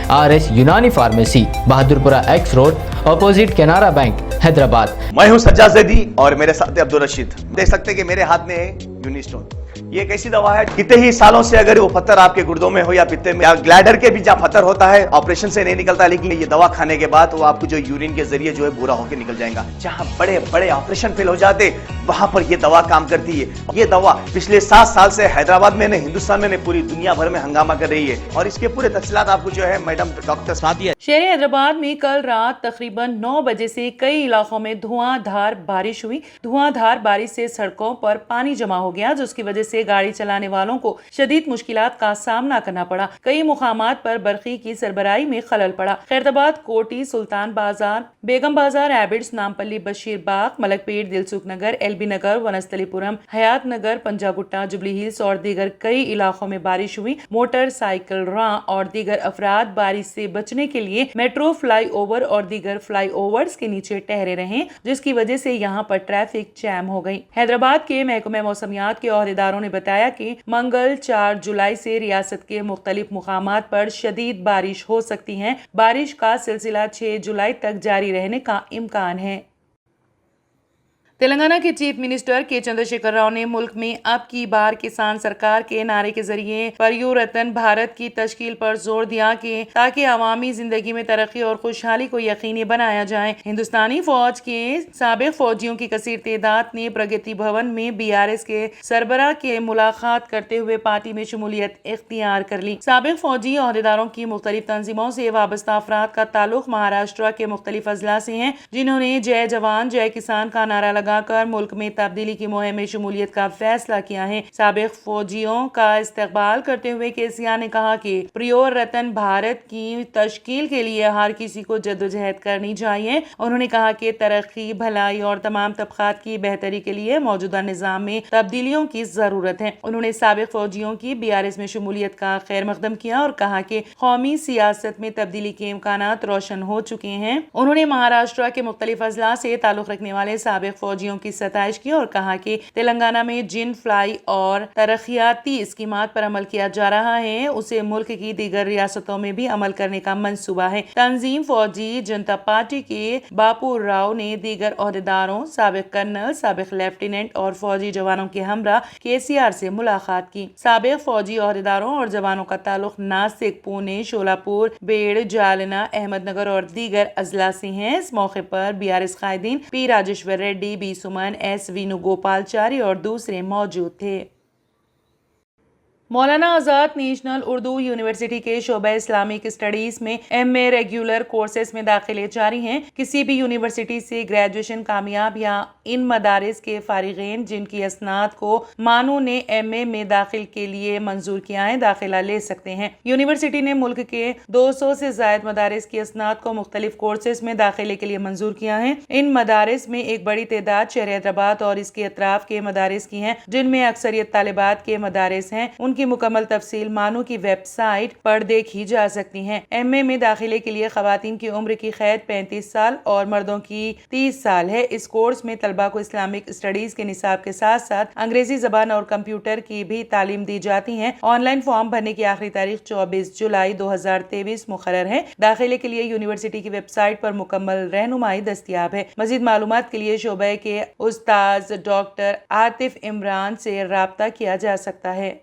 RS यूनानी pharmacy, Bahadurpura X road, opposite Canara bank, Hyderabad. मैं हूं सज्जाद ज़ैदी और मेरे साथ अब्दुल रशीद। देख सकते हैं कि मेरे हाथ में है यूनिस्टोन। ये एक ऐसी दवा है, कितने ही सालों से अगर वो पत्थर आपके गुर्दों में हो या पित्ते में या ग्लैडर के भी जहाँ पत्थर होता है, ऑपरेशन से नहीं निकलता, लेकिन ये दवा खाने के बाद वो आपको जो यूरिन के जरिए जो है बुरा होकर निकल जाएगा। जहाँ बड़े बड़े ऑपरेशन फेल हो जाते, वहां पर ये दवा काम करती है। ये दवा पिछले 7 साल से हैदराबाद में, हिंदुस्तान में, पूरी दुनिया भर में हंगामा कर रही है और इसके पूरे तफसीलात आपको जो है मैडम डॉक्टर सादिया। शहर हैदराबाद में कल रात तकरीबन 9 बजे से कई इलाकों में धुआंधार बारिश हुई। धुआंधार बारिश से सड़कों पर पानी जमा हो गया, जिसकी वजह से गाड़ी चलाने वालों को शदीद मुश्किलात का सामना करना पड़ा। कई मुकामात पर बरकी की सरबराही में खलल पड़ा। खैरताबाद, कोटी, सुल्तान बाजार, बेगम बाजार, एबिड्स, नामपल्ली, बशीर बाग, मलकपेट, दिलसुख नगर, एलबी नगर, वनस्थलीपुरम, हयात नगर, पंजागुट्टा, जुबली हिल्स और दीगर कई इलाकों में बारिश हुई। मोटरसाइकिल रां और दीगर अफराद बारिश से बचने के लिए मेट्रो फ्लाई ओवर और दीगर फ्लाई ओवर्स के नीचे ठहरे रहे, जिसकी वजह से यहाँ पर ट्रैफिक जैम हो गई। हैदराबाद के महकमे मौसमियात के अहदेदारों ने बताया कि मंगल 4 जुलाई से रियासत के मुख्तलिफ मुकामात पर शदीद बारिश हो सकती है। बारिश का सिलसिला 6 जुलाई तक जारी रहने का इम्कान है। तेलंगाना के चीफ मिनिस्टर के चंद्रशेखर राव ने मुल्क में अब की बार किसान सरकार के नारे के जरिए परिवर्तन भारत की तश्कील पर जोर दिया कि ताकि अवामी जिंदगी में तरक्की और खुशहाली को यकीनी बनाया जाए। हिंदुस्तानी फौज के साबिक फौजियों की कसीर तादाद ने प्रगति भवन में BRS के सरबराह के मुलाकात करते हुए पार्टी में शमूलियत इख्तियार कर ली। साबिक फौजी अहदेदारों की मुख्तलिफ तंजीमों से वाबस्ता अफराद का ताल्लुक महाराष्ट्र के मुख्तलिफ अजला से है, जिन्होंने जय जवान जय किसान का नारा लगाकर मुल्क में तब्दीली की मुहिम में शमूलियत का फैसला किया है। साबिक फौजियों का इस्तकबाल करते हुए केसीआर ने कहा कि परिवर्तन भारत की तश्कील के लिए हर किसी को जद्दोजहद करनी चाहिए। उन्होंने कहा कि तरक्की, भलाई और तमाम तबकात की बेहतरी के लिए मौजूदा निज़ाम में तब्दीलियों की जरूरत है। उन्होंने साबिक फौजियों की BRS में शमूलियत का खैर मकदम किया और कहा कि कौमी सियासत में तब्दीली के इम्कानात रोशन हो चुके हैं। उन्होंने महाराष्ट्र के मुख्तलिफ अजला से ताल्लुक रखने वाले साबिक फौजियों की सताइश की और कहा कि तेलंगाना में जिन फ्लाई और तरक्याती स्कीमात पर अमल किया जा रहा है, उसे मुल्क की दीगर रियासतों में भी अमल करने का मंसूबा है। तंजीम फौजी जनता पार्टी के बापू राव ने दीगर ओहदेदारों, साबिक कर्नल, साबिक लेफ्टिनेंट और फौजी जवानों के हमरा केसीआर से मुलाकात की। साबिक फौजी ओहदेदारों और जवानों का ताल्लुक नासिक, पुणे, शोलापुर, बेड़, जालना, अहमदनगर और दीगर अजला से हैं। इस मौके पर BRS कायदीन P Rajeshwar Reddy, B सुमन, S वेणुगोपालचारी और दूसरे मौजूद थे। मौलाना आज़ाद नेशनल उर्दू यूनिवर्सिटी के शोबा इस्लामिक स्टडीज में MA रेगुलर कोर्सेज में दाखिले जारी हैं। किसी भी यूनिवर्सिटी से ग्रेजुएशन कामयाब या इन मदारिस के फारिगीन जिनकी असनाद को मानू ने MA में दाखिल के लिए मंजूर किया है, दाखिला ले सकते हैं। यूनिवर्सिटी ने मुल्क के 200 से जायद मदारिस की असनाद को मुख्तलिफ कोर्सेज में दाखिले के लिए मंजूर किया है। इन मदारिस में एक बड़ी तादाद शहर हैदराबाद और इसके अतराफ के मदारिस की हैं, जिनमें अक्सरियत तालिबात के मदारिस हैं। उनकी मुकम्मल तफसील मानू की वेबसाइट पर देखी जा सकती हैं। MA में दाखिले के लिए खवातीन की उम्र की कैद 35 साल और मर्दों की 30 साल है। इस कोर्स में तलबा को इस्लामिक स्टडीज के निसाब के साथ साथ अंग्रेजी जबान और कंप्यूटर की भी तालीम दी जाती है। ऑनलाइन फॉर्म भरने की आखिरी तारीख 24 जुलाई 2023 मुकर्रर है। दाखिले के लिए यूनिवर्सिटी की वेबसाइट पर मुकम्मल रहनुमाई दस्तियाब है। मजीद मालूमात के लिए शोबे के उस्ताद डॉक्टर आतिफ इमरान से राब्ता किया जा सकता है।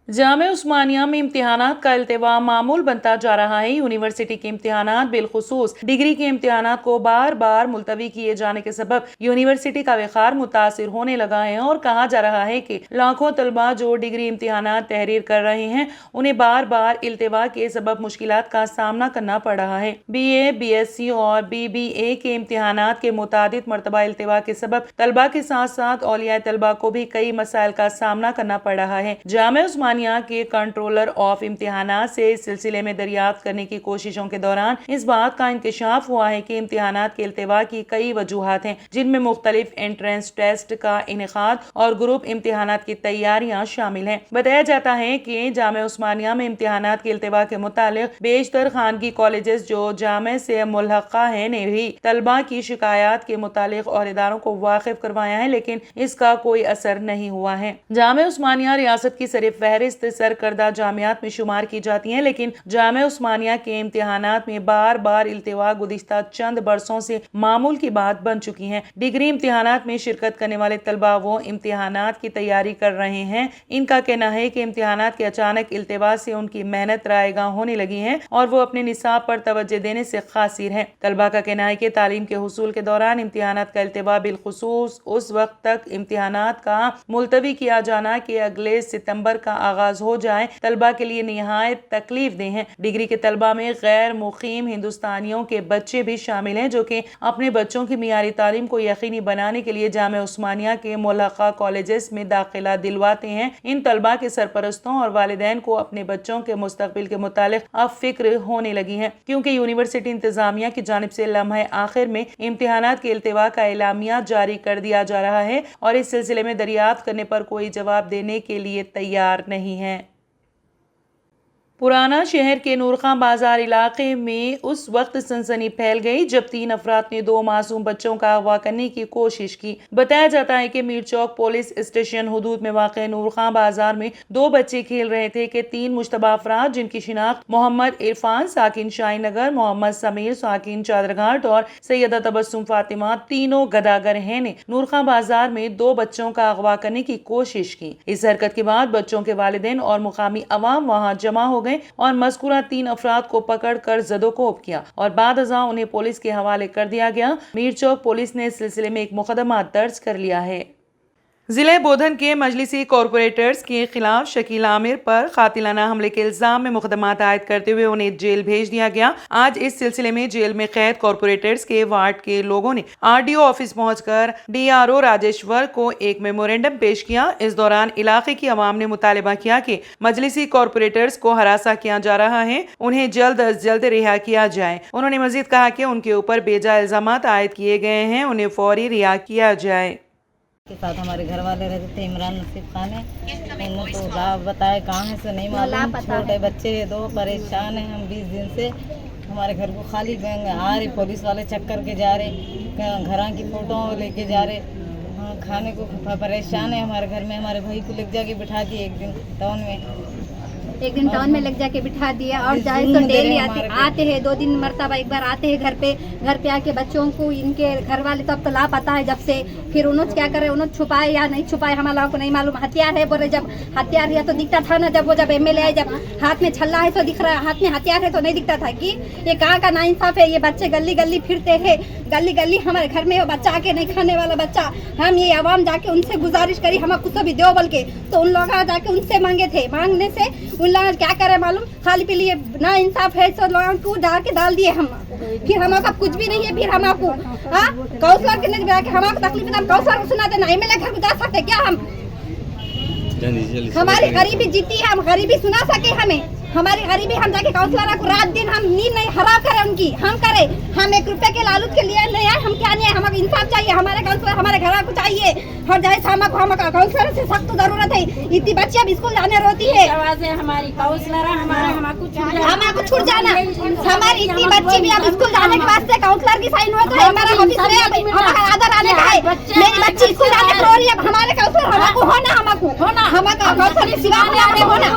जामिया उस्मानिया में इम्तिहानात का अल्तवा मामूल बनता जा रहा है। यूनिवर्सिटी के इम्तिहानात बिलखुसूस डिग्री के इम्तिहानात को बार बार मुलतवी किए जाने के सबब यूनिवर्सिटी का वक़ार मुतासिर होने लगा है और कहा जा रहा है कि लाखों तलबा जो डिग्री इम्तिहानात तहरीर कर रहे हैं, उन्हें बार बार इल्तवा के सबब मुश्किलात का सामना करना पड़ रहा है। BA, BSc और BBA के इम्तिहानात के मुतादिद मरतबा इल्तवा के सबब तलबा के साथ साथ औलिया तलबा को भी कई मसाइल का सामना करना पड़ रहा है। जामिया उस्मानिया के कंट्रोलर ऑफ इम्तिहानात से इस सिलसिले में दरियाफ्त करने की कोशिशों के दौरान इस बात का इंकशाफ हुआ है कि इम्तिहानात के इल्तवा की कई वजूहात हैं, जिनमें मुख्तलिफ एंट्रेंस टेस्ट का इनेकाद और ग्रुप इम्तिहानात की तैयारियां शामिल हैं। बताया जाता है कि जामिया उस्मानिया में इम्तिहानात के इल्तवा के मुतालिक बेशतर खानगी कॉलेजेस जो जामिया से मुल्हका है ने भी तलबा की शिकायत के मुतालिक औहदेदारों को वाकिफ करवाया है, लेकिन इसका कोई असर नहीं हुआ है। जामिया उस्मानिया रियासत की सर-ए-फ़हरिस्त फ़हरिस्त सरकर्दा जामियात में शुमार की जाती हैं, लेकिन जामिया उस्मानिया के इम्तिहानात में बार बार इल्तिवा गुज़िश्ता चंद बरसों से मामूल की बात बन चुकी हैं। डिग्री इम्तिहानात में शिरकत करने वाले तलबा वो इम्तिहानात की तैयारी कर रहे हैं। इनका कहना है कि इम्तिहानात के अचानक इल्तिवा से उनकी मेहनत रायगां होने लगी है और वो अपने निसाब पर तवज्जो देने से खासिर है। तलबा का कहना है कि तालीम के हुसूल के दौरान इम्तिहानात का इल्तिवा बिलखुसूस उस वक्त तक इम्तिहानात का मुलतवी किया जाना कि अगले सितंबर का आगाज हो जाए तलबा के लिए निहायत तकलीफ दे है। डिग्री के तलबा में गैर मुकीम हिंदुस्तानियों के बच्चे भी शामिल हैं जो कि अपने बच्चों की मियारी तालीम को यकीनी बनाने के लिए जामिया उस्मानिया के मुल्हका कॉलेजेस में दाखिला दिलवाते हैं। इन तलबा के सरपरस्तों और वालिदैन को अपने बच्चों के मुस्तकबिल के मुतालिक अब फिक्र होने लगी है, क्योंकि यूनिवर्सिटी इंतजामिया की जानिब से लम्हे आखिर में इम्तिहानात के इल्तिवा का एलामिया जारी कर दिया जा रहा है और इस सिलसिले में दरियाफ्त करने पर कोई जवाब देने के लिए तैयार नहीं है। पुराना शहर के नूरखां बाजार इलाके में उस वक्त सनसनी फैल गई जब 3 अफराद ने 2 मासूम बच्चों का अगवा करने की कोशिश की। बताया जाता है कि मीर चौक पुलिस स्टेशन हुदूद में वाक़ नूरखां बाजार में 2 बच्चे खेल रहे थे कि 3 मुश्तबा अफराद जिनकी शिनाख्त मोहम्मद इरफान साकिन शाही नगर, मोहम्मद समीर साकिन चादरघाट और सैयदा तबस्सुम फातिमा तीनों गदागर हैं ने नूरखां बाजार में 2 बच्चों का अगवा करने की कोशिश की। इस हरकत के बाद बच्चों के वालिदैन और मुकामी अवाम वहाँ जमा हो और मज़कूरा 3 अफराद को पकड़कर ज़दोकोब किया और बाद अज़ा उन्हें पुलिस के हवाले कर दिया गया। मीर चौक पुलिस ने इस सिलसिले में एक मुकदमा दर्ज कर लिया है। ज़िले बोधन के मजलिसी कॉरपोरेटर्स के खिलाफ शकील आमिर पर कातिलाना हमले के इल्जाम में मुकदमा आयद करते हुए उन्हें जेल भेज दिया गया। आज इस सिलसिले में जेल में कैद कॉरपोरेटर्स के वार्ड के लोगों ने RDO ऑफिस पहुंचकर DRO राजेश्वर को एक मेमोरेंडम पेश किया। इस दौरान इलाके की आवाम ने मुतालबा किया कि मजलिसी कॉरपोरेटर्स को हरासा किया जा रहा है, उन्हें जल्द अज जल्द रिहा किया जाए। उन्होंने मजीद कहा कि उनके ऊपर बेजा इल्जाम आयद किए गए हैं, उन्हें फौरी रिहा किया जाए। के साथ हमारे घर वाले रहते थे, इमरान नसीब खान है। उन्होंने तो लाभ बताए कहाँ है से नहीं मालूम। छोटे बच्चे 2 परेशान हैं हम 20 दिन से। हमारे घर को खाली आ रहे, पुलिस वाले चक्कर के जा रहे, घर की फोटो लेके जा रहे। हाँ, खाने को परेशान है हमारे घर में। हमारे भाई को लेके जाके बिठा दिए एक दिन टाउन में लग जाके बिठा दिया और जाए तो डेली आते हैं 2 दिन मरतबा एक बार आते हैं घर पे आके बच्चों को इनके घर वाले तो अब तो लापता है जब से। फिर उन्होंने क्या करे, उन्होंने छुपाए या नहीं छुपाए हमारा को नहीं मालूम। हथियार है बोले, जब हथियार है तो दिखता था ना, जब MLA आए जब हाथ में छल्ला है तो दिख रहा है, हाथ में हथियार है तो नहीं दिखता था कि ये कहाँ का नाइंसाफ है। ये बच्चे गली गली फिरते हैं, गली गली हमारे घर में वो बच्चा आके नहीं खाने वाला बच्चा। हम ये आवाम जाके उनसे गुजारिश करी हमें कुछ तो भी दो बोल के, तो उन लोग जाके उनसे मांगे थे। मांगने से उन लोग क्या करे मालूम, खाली पे लिए ना इंसाफ है तो लोगों को जाके डाल दिए हम। फिर हमारा कुछ भी नहीं है। फिर हमको काउंसलर के नहीं के हमारा तकलीफ हम काउंसलर को सुना देना, MLA घर को जा सकते क्या हम? हमारी गरीबी जीती है, हम गरीबी सुना सके हमें। हमारी गरीबी हम जाके काउंसलर को रात दिन हम नींद नहीं हराम करें उनकी, हम करे। हम 1 रुपए के लालच के लिए नहीं आए, हम क्या नहीं है, हमें इंसाफ चाहिए। हमारे काउंसलर हमारे घर को चाहिए और जैसे हमको काउंसलर से सख्त जरूरत है। इतनी बच्चियां भी स्कूल जाने रोती है, हमारी काउंसलर हमको छूट जाना। हमारी इतनी बच्ची भी अब स्कूल जाने के वास्ते काउंसलर की साइन हो तो हमारा ऑफिस में हमारा आदर आने का है। मेरी बच्ची स्कूल जाने को रही है, हमारे काउंसलर हमको होना हमारा काउंसलर के सिवा आने होना।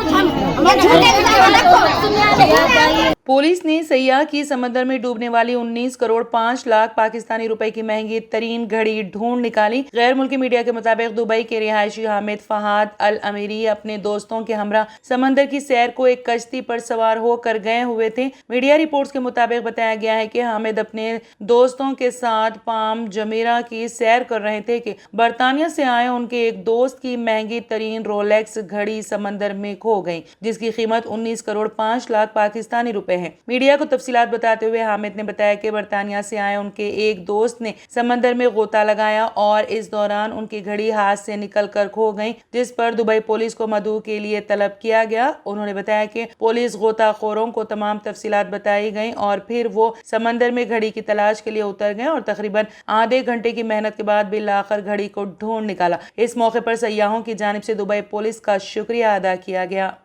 पुलिस ने सयाह की समंदर में डूबने वाली 19 करोड़ 5 लाख पाकिस्तानी रुपए की महंगी तरीन घड़ी ढूंढ निकाली। गैर मुल्की मीडिया के मुताबिक दुबई के रिहायशी हामिद फहाद अल अमीरी अपने दोस्तों के हमरा समंदर की सैर को एक कश्ती पर सवार होकर गए हुए थे। मीडिया रिपोर्ट्स के मुताबिक बताया गया है कि हामिद अपने दोस्तों के साथ पाम जमीरा की सैर कर रहे थे कि बरतानिया से आए उनके एक दोस्त की महंगी तरीन रोलेक्स घड़ी समंदर में खो गई, जिसकी कीमत 19 करोड़ 5 लाख पाकिस्तानी रुपए है। मीडिया को तफसीलात बताते हुए हामिद ने बताया कि बरतानिया से आए उनके एक दोस्त ने समंदर में गोता लगाया और इस दौरान उनकी घड़ी हाथ से निकल कर खो गई, जिस पर दुबई पुलिस को मदऊ के लिए तलब किया गया। उन्होंने बताया कि पुलिस गोताखोरों को तमाम तफसीलात बताई गई और फिर वो समंदर में घड़ी की तलाश के लिए उतर गए और तकरीबन आधे घंटे की मेहनत के बाद बिल आखिर घड़ी को ढूंढ निकाला। इस मौके पर सयाहों की जानिब से दुबई पुलिस का शुक्रिया अदा किया गया।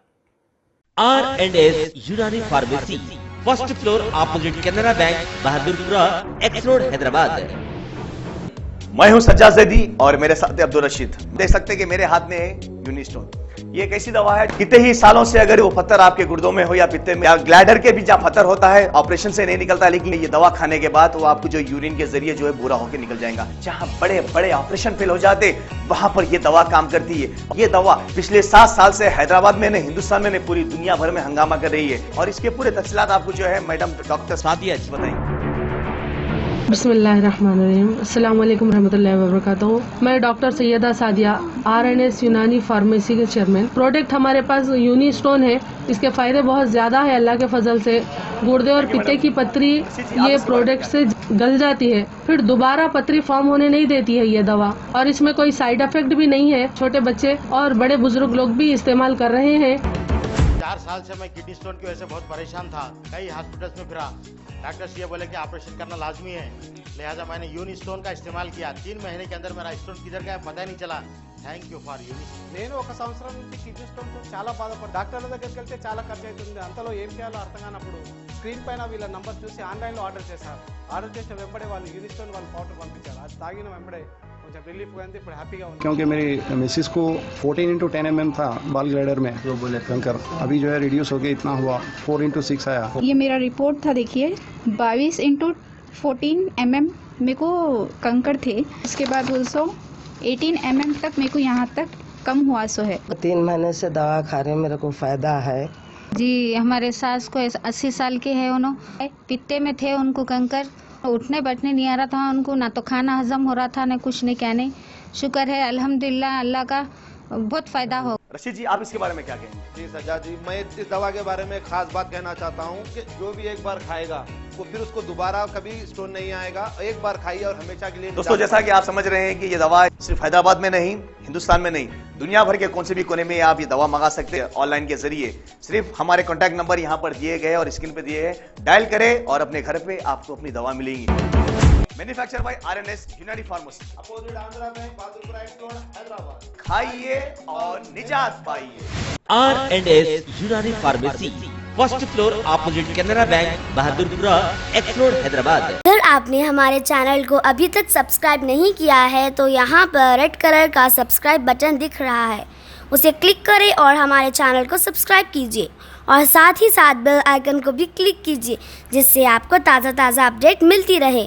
R&S यूनानी pharmacy, first floor opposite Canara bank, Bahadurpura, X road, Hyderabad. मैं हूं सज्जाद ज़ैदी और मेरे साथ अब्दुल रशीद। देख सकते हैं कि मेरे हाथ में है यूनिस्टोन। ये कैसी दवा है, कितने ही सालों से अगर वो पत्थर आपके गुर्दों में हो या पित्ते में या ग्लैडर के भी जहाँ पत्थर होता है, ऑपरेशन से नहीं निकलता, लेकिन ये दवा खाने के बाद वो आपको जो यूरिन के जरिए जो है बुरा होकर निकल जाएगा। जहाँ बड़े बड़े ऑपरेशन फेल हो जाते वहां पर ये दवा काम करती है। ये दवा पिछले 7 साल से हैदराबाद में नहीं, हिंदुस्तान में नहीं, पूरी दुनिया भर में हंगामा कर रही है। और इसके पूरे तफसीलात आपको जो है मैडम डॉक्टर सादिया बताएंगे। बिस्मिल्लाहिर्रहमानिर्रहीम, अस्सलाम वालेकुम रहमतुल्लाहि व बरकातहू। मैं डॉक्टर सैयदा सादिया, RNS यूनानी फार्मेसी के चेयरमैन। प्रोडक्ट हमारे पास यूनी स्टोन है। इसके फायदे बहुत ज्यादा है अल्लाह के फजल से। गुर्दे और पित्ते की पथरी ये प्रोडक्ट से गल जाती है, फिर दोबारा पथरी फॉर्म होने नहीं देती है ये दवा। और इसमें कोई साइड इफेक्ट भी नहीं है। छोटे बच्चे और बड़े बुजुर्ग लोग भी इस्तेमाल कर रहे हैं। 4 साल से मैं किडनी स्टोन की वजह से बहुत परेशान था। कई हॉस्पिटल्स में फिरा, डॉक्टर्स ये बोले कि ऑपरेशन करना लाजमी है, लिहाजा मैंने यूनी स्टोन का इस्तेमाल किया। 3 महीने के अंदर मेरा स्टोन किधर गया पता ही नहीं चला। థ్యాంక్ యూ ఫర్ యూని। నేను 1 సంవత్సరం నుంచి కిడ్నీ స్టోన్తో చాలా బాధపడ్డా. డాక్టర్ల దగ్గరికి వెళ్తే చాలా ఖర్చు అవుతుంది. అంతలో ఏం చేయాలో అర్థం కానప్పుడు స్క్రీన్ పైన వీళ్ళ నంబర్ చూసి ఆన్లైన్లో ఆర్డర్ చేశారు. ఆర్డర్ చేసిన వెంబడే వాళ్ళు యూని స్టోన్ వాళ్ళు పౌడర్ పంపించారు. అది తాగిన వెంబడే కొంచెం రిలీఫ్ అయింది. ఇప్పుడు హ్యాపీగా ఉంది. क्योंकि मेरी मिसिस को 14x10 mm था बाल ग्लैडर में, जो बोले कंकर, अभी जो है रिड्यूस हो गया, इतना हुआ 4x6 आया। ये मेरा रिपोर्ट था, देखिए 22x14 mm मेरे को कंकर थे। उसके बाद 18 mm तक मेरे को यहाँ तक कम हुआ सो है। 3 महीने से दवा खा रहे हैं, मेरे को फायदा है। जी, हमारे सास को 80 साल के है, उन्होंने पित्ते में थे, उनको कंकर, उठने बैठने नहीं आ रहा था उनको, ना तो खाना हजम हो रहा था, ना कुछ नहीं कहने। शुक्र है अल्हम्दुलिल्लाह, अल्लाह का बहुत फायदा हो। रशीद जी, आप इसके बारे में क्या कहेंगे? जी सज्जाद जी, मैं इस दवा के बारे में खास बात कहना चाहता हूँ कि जो भी एक बार खाएगा वो फिर उसको दोबारा कभी स्टोन नहीं आएगा। एक बार खाइए और हमेशा के लिए। दोस्तों, जैसा कि आप समझ रहे हैं कि ये दवा सिर्फ हैदराबाद में नहीं, हिंदुस्तान में नहीं, दुनिया भर के कौन से भी कोने में आप ये दवा मंगा सकते हैं ऑनलाइन के जरिए। सिर्फ हमारे कॉन्टैक्ट नंबर यहाँ पर दिए गए और स्क्रीन पे दिए हैं, डायल करें और अपने घर पे आपको अपनी दवा मिलेगी। मैन्युफैक्चर बाय RNS यूनानी pharmacy, opposite Andhra bank, Bahadurpura x road, Hyderabad. खाइए और निजात पाइए। R&S यूनानी pharmacy, first floor opposite Canara bank, Bahadurpura x road, Hyderabad. अगर आपने हमारे चैनल को अभी तक सब्सक्राइब नहीं किया है तो यहाँ पर रेड कलर का सब्सक्राइब बटन दिख रहा है, उसे क्लिक करें और हमारे चैनल को सब्सक्राइब कीजिए और साथ ही साथ बेल आइकन को भी क्लिक कीजिए, जिससे आपको ताज़ा अपडेट मिलती रहे।